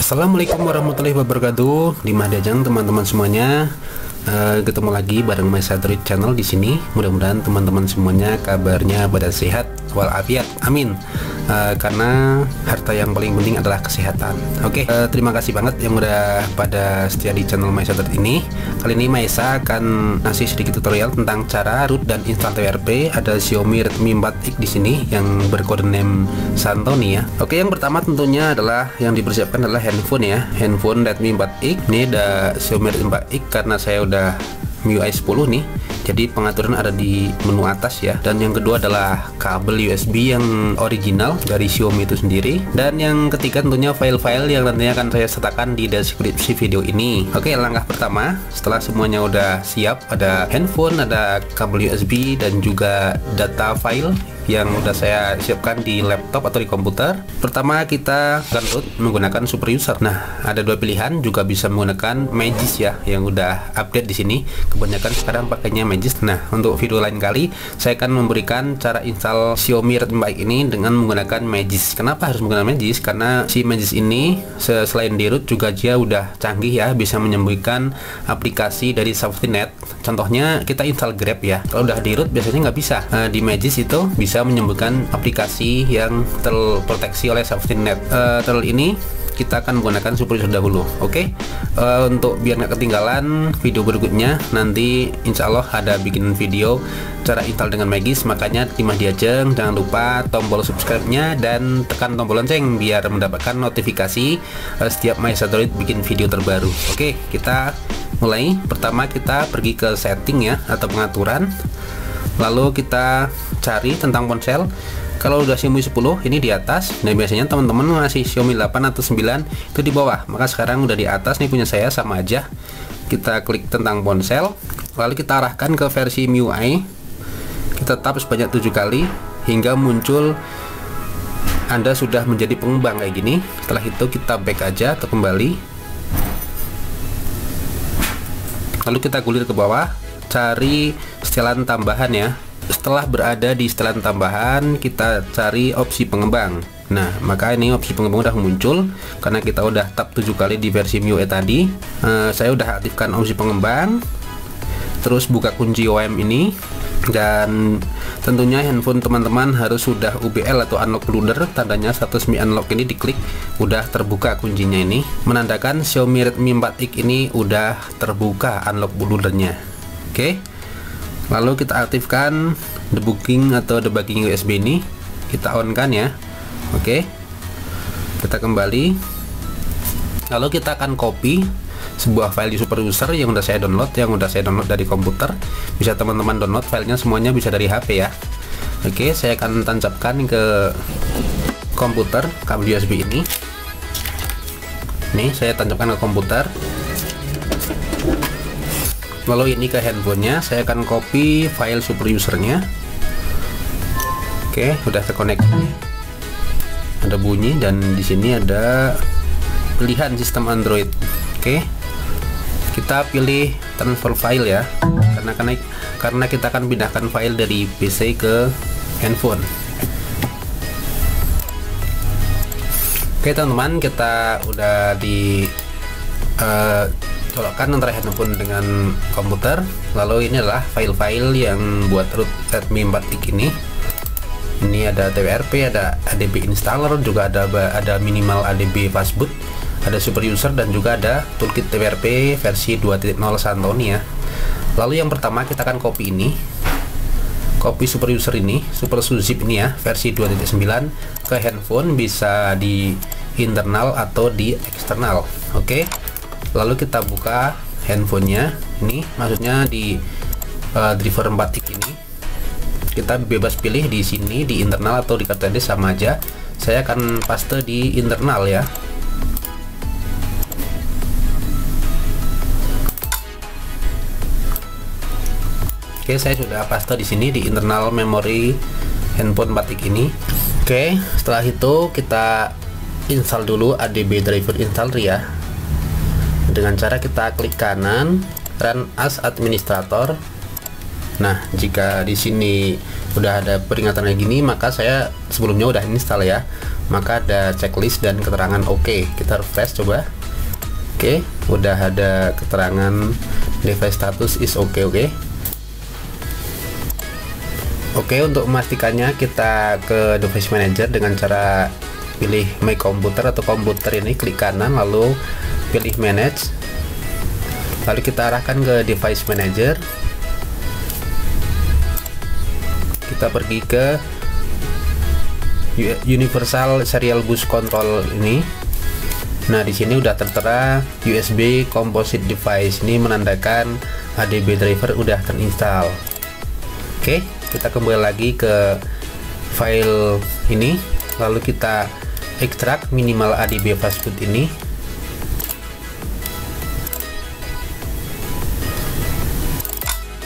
Assalamualaikum warahmatullahi wabarakatuh. Dimas Diajeng teman-teman semuanya. Ketemu lagi bareng MySatellite Channel di sini. Mudah-mudahan teman-teman semuanya kabarnya pada sehat walafiat. Amin. Karena harta yang paling penting adalah kesehatan. Oke, terima kasih banget yang udah pada setia di channel MySatellite ini. Kali ini Maisa akan ngasih sedikit tutorial tentang cara root dan install TWRP. Ada Xiaomi Redmi 4X di sini yang berkode name Santoni ya. Oke, yang pertama tentunya adalah yang dipersiapkan adalah handphone ya. Handphone Redmi 4X. Ini ada Xiaomi Redmi 4X karena saya udah MIUI 10 nih, jadi pengaturan ada di menu atas ya. Dan yang kedua adalah kabel USB yang original dari Xiaomi itu sendiri. Dan yang ketiga tentunya file-file yang nantinya akan saya sertakan di deskripsi video ini. Oke, langkah pertama setelah semuanya udah siap, ada handphone, ada kabel USB dan juga data file yang udah saya siapkan di laptop atau di komputer. Pertama kita akan root menggunakan super user. Nah, ada dua pilihan, juga bisa menggunakan Magisk ya, yang udah update di sini. Kebanyakan sekarang pakainya Magisk. Nah, untuk video lain kali saya akan memberikan cara install Xiaomi Redmi 4X ini dengan menggunakan Magisk. Kenapa harus menggunakan Magisk? Karena si Magisk ini selain di root juga dia udah canggih ya, bisa menyembunyikan aplikasi dari SafetyNet. Contohnya kita install Grab ya. Kalau udah di root biasanya nggak bisa. Di Magisk itu bisa menyembuhkan aplikasi yang terproteksi oleh SafetyNet. Terus ini kita akan menggunakan super user dahulu. Oke, untuk biar nggak ketinggalan video berikutnya, nanti insya Allah ada bikin video cara install dengan Magisk. Makanya Dimas Diajeng jangan lupa tombol subscribe-nya dan tekan tombol lonceng biar mendapatkan notifikasi setiap MySatellite bikin video terbaru. Oke, kita mulai. Pertama kita pergi ke setting ya, atau pengaturan. Lalu kita cari tentang ponsel. Kalau udah Xiaomi 10 ini di atas. Nah, biasanya teman-teman ngasih Xiaomi 8 atau 9 itu di bawah. Maka sekarang udah di atas nih, punya saya sama aja. Kita klik tentang ponsel, lalu kita arahkan ke versi MIUI. Kita tap sebanyak 7 kali hingga muncul Anda sudah menjadi pengembang kayak gini. Setelah itu kita back aja atau kembali. Lalu kita gulir ke bawah, cari setelan tambahan ya. Setelah berada di setelan tambahan, kita cari opsi pengembang. Nah, maka ini opsi pengembang udah muncul karena kita udah tap 7 kali di versi MIUI tadi. Saya udah aktifkan opsi pengembang. Terus buka kunci OEM ini, dan tentunya handphone teman-teman harus sudah UBL atau unlock bootloader. Tandanya status Mi Unlock ini diklik, udah terbuka kuncinya ini, menandakan Xiaomi Redmi 4X ini udah terbuka unlock bootloadernya. Oke, lalu kita aktifkan debugging atau debugging USB ini, kita on kan ya. Oke, kita kembali, lalu kita akan copy sebuah file di super user yang udah saya download, dari komputer. Bisa teman-teman download filenya, semuanya bisa dari HP ya. Oke, saya akan tancapkan ke komputer kabel USB ini. Nih, saya tancapkan ke komputer. Lalu ini ke handphonenya, saya akan copy file super usernya. Oke, udah terkoneksi. Ada bunyi dan di sini ada pilihan sistem Android. Oke, kita pilih transfer file ya, karena kita akan pindahkan file dari PC ke handphone. Oke teman-teman, kita udah di colokkan antara handphone dengan komputer. Lalu ini adalah file-file yang buat root Redmi 4X ini. Ini ada TWRP, ada ADB installer, juga ada minimal ADB fastboot, ada super user, dan juga ada toolkit TWRP versi 2.0 Santoni ya. Lalu yang pertama kita akan copy ini, copy super user ini, super zip ini ya, versi 2.9 ke handphone, bisa di internal atau di eksternal. Oke, lalu kita buka handphonenya ini, maksudnya di driver 4X ini. Kita bebas pilih di sini, di internal atau di kartu SD sama aja. Saya akan paste di internal ya. Oke, saya sudah paste di sini di internal memori handphone 4X ini. Oke, setelah itu kita install dulu ADB driver installer ya. Dengan cara kita klik kanan, run as administrator. Nah, jika di sini udah ada peringatan kayak gini, maka saya sebelumnya udah install ya, maka ada checklist dan keterangan oke. Kita refresh coba. Oke, udah ada keterangan device status is oke. Oke, untuk memastikannya kita ke device manager dengan cara pilih my computer atau komputer ini, klik kanan lalu pilih manage, lalu kita arahkan ke device manager. Kita pergi ke Universal Serial Bus Control ini. Nah, di sini udah tertera USB Composite Device, ini menandakan ADB driver udah terinstall. Oke, kita kembali lagi ke file ini, lalu kita ekstrak minimal ADB fastboot ini.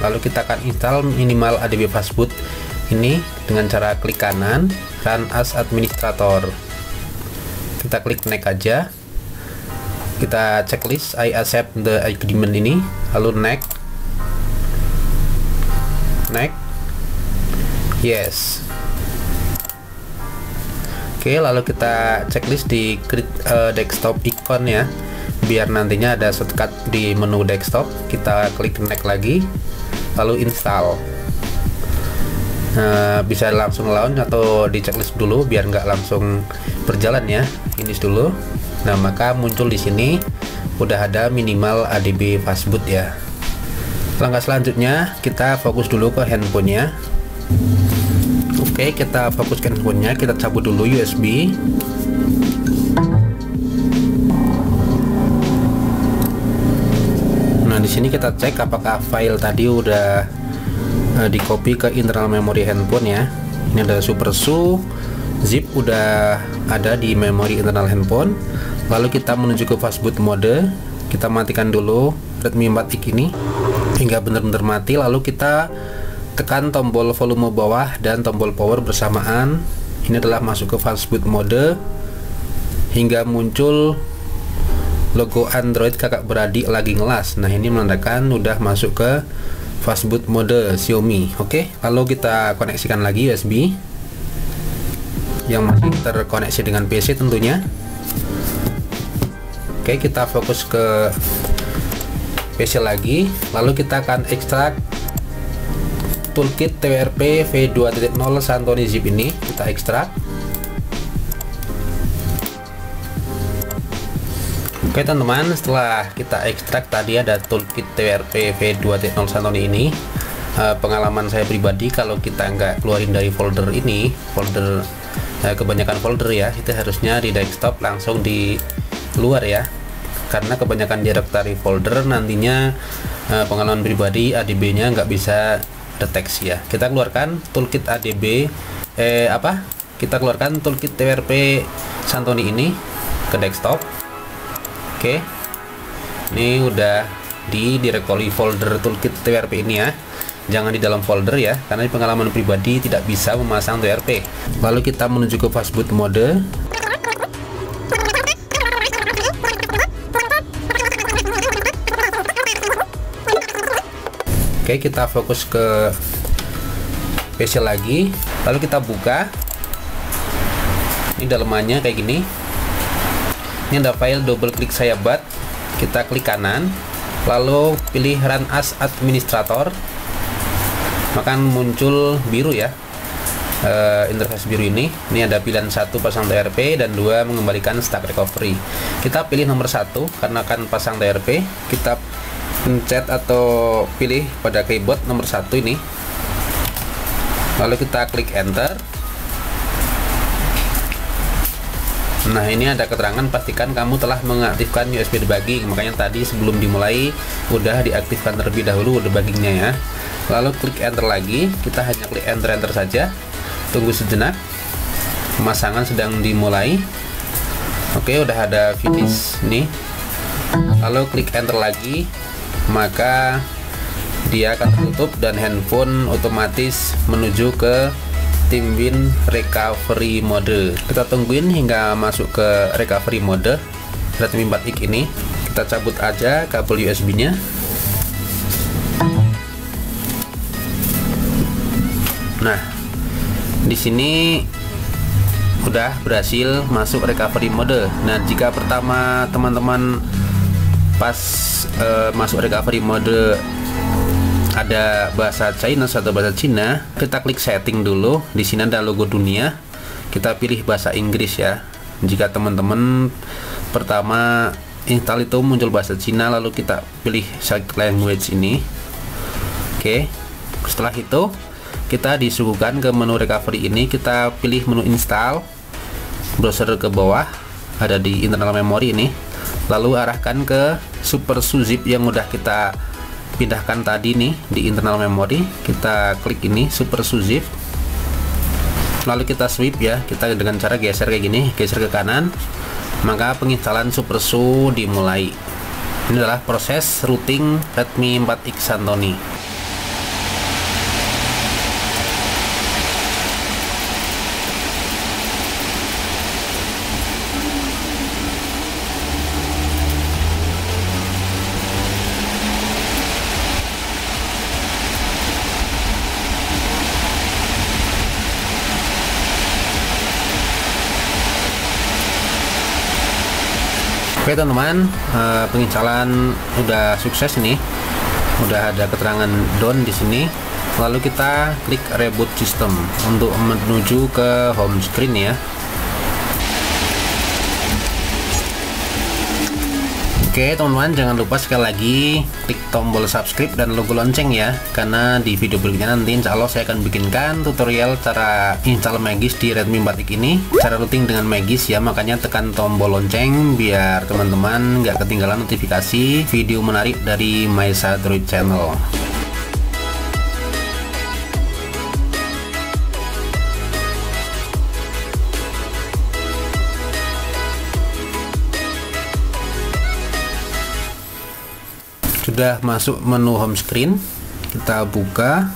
Lalu kita akan install minimal ADB fastboot ini dengan cara klik kanan, run as administrator. Kita klik next aja. Kita checklist I accept the agreement ini, lalu next, yes. Oke, lalu kita checklist di desktop icon ya, biar nantinya ada shortcut di menu desktop. Kita klik next lagi, lalu install. Bisa langsung launch atau di checklist dulu biar nggak langsung berjalan ya. Finish dulu. Nah, maka muncul di sini udah ada minimal ADB fastboot ya. Langkah selanjutnya kita fokus dulu ke handphonenya. Oke, kita fokus ke handphonenya. Kita cabut dulu USB. Nah, di sini kita cek apakah file tadi udah di copy ke internal memori handphone ya. Ini ada SuperSU, zip udah ada di memori internal handphone. Lalu kita menuju ke fastboot mode. Kita matikan dulu Redmi 4X ini hingga benar-benar mati. Lalu kita tekan tombol volume bawah dan tombol power bersamaan. Ini adalah masuk ke fastboot mode hingga muncul logo Android kakak beradik lagi ngelas. Nah, ini menandakan udah masuk ke fastboot mode Xiaomi. Oke, lalu kita koneksikan lagi USB yang masih terkoneksi dengan PC tentunya. Oke, kita fokus ke PC lagi, lalu kita akan ekstrak toolkit TWRP V2.0 Santoni zip ini. Kita ekstrak. Oke teman-teman, setelah kita ekstrak tadi ada toolkit TWRP V2.0 Santoni ini. Pengalaman saya pribadi, kalau kita nggak keluarin dari folder ini, kebanyakan folder ya, itu harusnya di desktop langsung di luar ya, karena kebanyakan directory folder nantinya pengalaman pribadi ADB nya nggak bisa deteksi ya. Kita keluarkan toolkit ADB kita keluarkan toolkit TWRP Santoni ini ke desktop. Oke, ini udah di directory folder toolkit TWRP ini ya, jangan di dalam folder ya, karena di pengalaman pribadi tidak bisa memasang TWRP. Lalu kita menuju ke fastboot mode. Oke, kita fokus ke PC lagi, lalu kita buka. Ini dalemannya kayak gini. Ini ada file, double klik sayabat, kita klik kanan, lalu pilih run as administrator, maka muncul biru ya, interface biru ini. Ini ada pilihan 1 pasang TWRP dan 2 mengembalikan stack recovery. Kita pilih nomor 1 karena akan pasang TWRP. Kita pencet atau pilih pada keyboard nomor 1 ini, lalu kita klik enter. Nah, ini ada keterangan pastikan kamu telah mengaktifkan USB debugging. Makanya tadi sebelum dimulai udah diaktifkan terlebih dahulu debuggingnya ya. Lalu klik enter lagi. Kita hanya klik enter saja. Tunggu sejenak. Pemasangan sedang dimulai. Oke, udah ada finish nih. Lalu klik enter lagi, maka dia akan tertutup dan handphone otomatis menuju ke Timbin recovery mode. Kita tungguin hingga masuk ke recovery mode Redmi 4X ini. Kita cabut aja kabel USB nya. Nah, Di sini udah berhasil masuk recovery mode. Nah, jika pertama teman-teman pas masuk recovery mode ada bahasa Chinese atau bahasa Cina, kita klik setting dulu. Di sini ada logo dunia, kita pilih bahasa Inggris ya. Jika teman-teman pertama install itu muncul bahasa Cina, lalu kita pilih select language ini. Oke, setelah itu kita disuguhkan ke menu recovery ini. Kita pilih menu install, browser ke bawah, ada di internal memory ini, lalu arahkan ke SuperSU zip yang udah kita pindahkan tadi nih di internal memory. Kita klik ini SuperSU zip, lalu kita sweep ya, kita dengan cara geser kayak gini, geser ke kanan, maka penginstalan SuperSU dimulai. Ini adalah proses routing Redmi 4X Santoni. Oke teman-teman, penginstalan udah sukses nih, udah ada keterangan done di sini. Lalu kita klik reboot system untuk menuju ke home screen ya. Oke teman-teman, jangan lupa sekali lagi klik tombol subscribe dan logo lonceng ya, karena di video berikutnya nanti insya Allah saya akan bikinkan tutorial cara install Magis di Redmi 4X ini, cara routing dengan Magis ya. Makanya tekan tombol lonceng biar teman-teman nggak ketinggalan notifikasi video menarik dari MySaDroid Channel. Sudah masuk menu home screen, kita buka.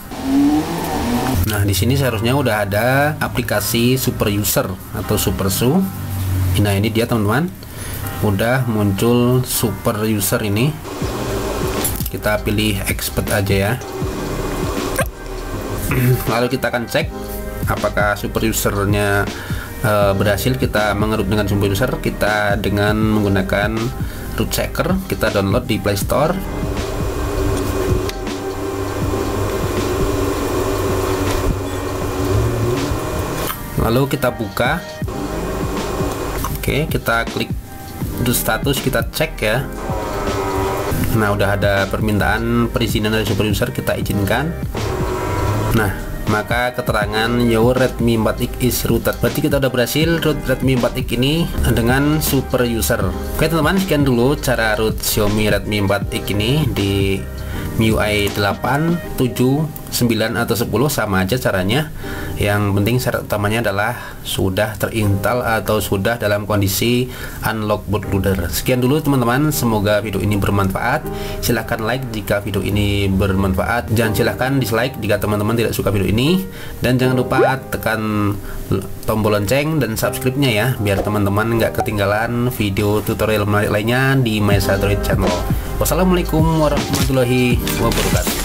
Nah, di sini seharusnya udah ada aplikasi Super User atau SuperSU. Nah, ini dia teman-teman, udah muncul Super User ini. Kita pilih expert aja ya. Lalu kita akan cek apakah Super Usernya berhasil kita mengeruk dengan Super User. Kita dengan menggunakan root checker, kita download di Play Store. Lalu kita buka. Oke, kita klik do status, kita cek ya. Nah, udah ada permintaan perizinan dari Super User, kita izinkan. Nah, maka keterangan your Redmi 4X is rooted, berarti kita udah berhasil root Redmi 4X ini dengan Super User. Oke teman-teman, sekian dulu cara root Xiaomi Redmi 4X ini di MIUI 8, 7, 9 atau 10 sama aja caranya. Yang penting syarat utamanya adalah sudah terinstall atau sudah dalam kondisi unlock bootloader. Sekian dulu teman-teman, semoga video ini bermanfaat. Silahkan like jika video ini bermanfaat, dan silahkan dislike jika teman-teman tidak suka video ini. Dan jangan lupa tekan tombol lonceng dan subscribe-nya ya, biar teman-teman nggak ketinggalan video tutorial menarik lainnya di MySaDroid Channel. Wassalamualaikum warahmatullahi wabarakatuh.